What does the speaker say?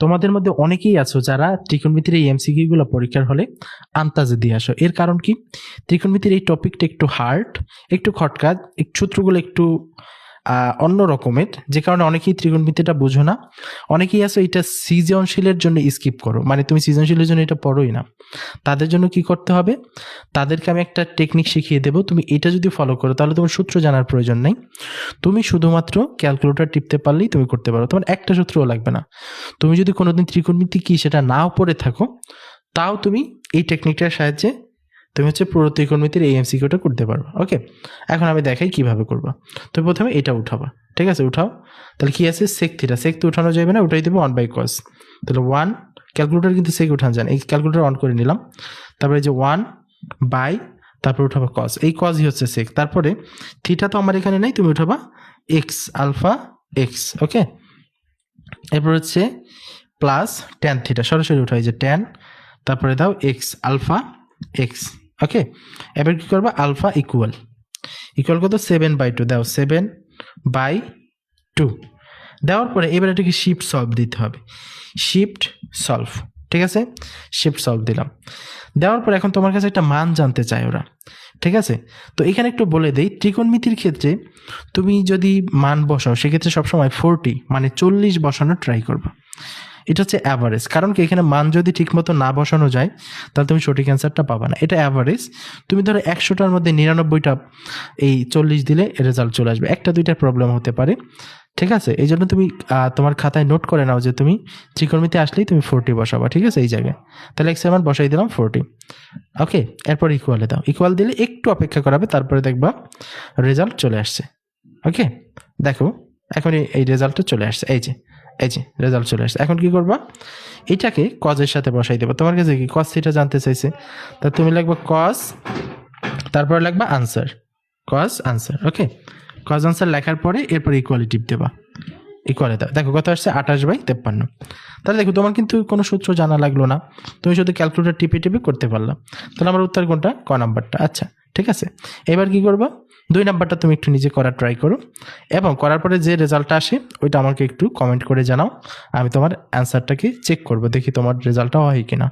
তোমাদের মধ্যে অনেকেই আছো যারা ত্রিকোণমিতির এই এমসিকিউ গুলো পরীক্ষার হলে আন্তাজে দিয়ে আসো। এর কারণ কি, ত্রিকোণমিতির এই টপিকটা একটু হার্ড, একটু খটকা, সূত্রগুলো একটু অন্য রকমের, যে কারণে অনেকেই ত্রিকোণমিতিটা বুঝো না। অনেকেই আছো এটা সৃজনশীলের জন্য স্কিপ করো, মানে তুমি সৃজনশীলের জন্য এটা পড়োই না। তাদের জন্য কি করতে হবে, তাদেরকে আমি একটা টেকনিক শিখিয়ে দেবো। তুমি এটা যদি ফলো করো তাহলে তোমার সূত্র জানার প্রয়োজন নেই। তুমি শুধুমাত্র ক্যালকুলেটর টিপতে পারলেই তুমি করতে পারো, তোমার একটা সূত্রও লাগবে না। তুমি যদি কোনোদিন ত্রিকোণমিতি কি সেটা নাও পড়ে থাকো, তাও তুমি এই টেকনিকটার সাহায্যে তুমি পুরো ত্রিকোণমিতির এই এমসিকিউটা করতে পারবে। ওকে, এখন আমি দেখাই কিভাবে করবো। তো প্রথমে এটা উঠাবা, ঠিক আছে, উঠাও। তাহলে কি আছে, সেক থিটা, সেক তো উঠানো যাবে না, উঠাই দেবো 1/cos। তাহলে 1, ক্যালকুলেটর কিন্তু সেক উঠানো যায় না, এই ক্যালকুলেটর অন করে নিলাম। তারপরে যে 1/, তারপরে উঠাবা কস, এই কসই হচ্ছে সেক। তারপরে থিটা তো আমার এখানে নেই, তুমি উঠাবা এক্স, আলফা এক্স। ওকে, এরপর হচ্ছে প্লাস ট্যান থিটা, সরাসরি উঠাই যে ট্যান, তারপরে দাও এক্স আলফা এক্স। ওকে, এবার কি করবা, আলফা ইকুয়াল কত, 7/2 দাও, 7/2 দেওয়ার পরে এবার এটাকে শিফট সলভ দিতে হবে, শিফট সলভ, ঠিক আছে, শিফট সলভ দিলাম। দেওয়ার পর এখন তোমার কাছে একটা মান জানতে চায় ওরা, ঠিক আছে। তো এখানে একটু বলে দেই, ত্রিকোণমিতির ক্ষেত্রে তুমি যদি মান বসাও সেক্ষেত্রে সবসময় 40 মানে 40 বসানোর ট্রাই করবা। এটা হচ্ছে অ্যাভারেজ, কারণ কি এখানে মান যদি ঠিকমতো না বসানো যায় তাহলে তুমি সঠিক অ্যান্সারটা পাবা না। এটা অ্যাভারেজ, তুমি ধরো 100টার মধ্যে 99টা এই 40 দিলে রেজাল্ট চলে আসবে, একটা দুইটা প্রবলেম হতে পারে, ঠিক আছে। এই জন্য তুমি তোমার খাতায় নোট করে নাও যে তুমি ত্রিকোণমিতি আসলেই তুমি 40 বসাবা, ঠিক আছে, এই জায়গায়। তাহলে এক্স এর মান বসাই দিলাম 40। ওকে, এরপর ইকুয়ালে দাও, ইকুয়াল দিলে একটু অপেক্ষা করাবে, তারপরে দেখবা রেজাল্ট চলে আসছে। ওকে, দেখো এখন এই রেজাল্টটা চলে আসছে, এই যে রেজাল্ট চলে আসছে। এখন কি করবা, এটাকে কজের সাথে বসাই দেবো। তোমার কাছে কি কস থিটা জানতে চাইছে, তা তুমি লিখবা কস, তারপরে লিখবা আনসার, কস আনসার। ওকে, কজ আনসার লেখার পরে এরপর ইকুয়ালি টিপ দেবা, ইকুয়ালে দাও। দেখো কত আসছে, 28/53। তাহলে দেখো তোমার কিন্তু কোনো সূত্র জানা লাগলো না, তুমি শুধু ক্যালকুলেটর টিপে টিপে করতে পারলাম। তাহলে আমার উত্তর কোনটা, ক নাম্বারটা। আচ্ছা, ঠিক আছে। এবার কি করবা, 2 নাম্বারটা তুমি একটু নিজে করার ট্রাই করো, এবং করার পরে যে রেজাল্টটা আসে ওইটা আমাকে একটু কমেন্ট করে জানাও, আমি তোমার অ্যান্সারটাকে চেক করবো, দেখি তোমার রেজাল্টটা হয় কিনা।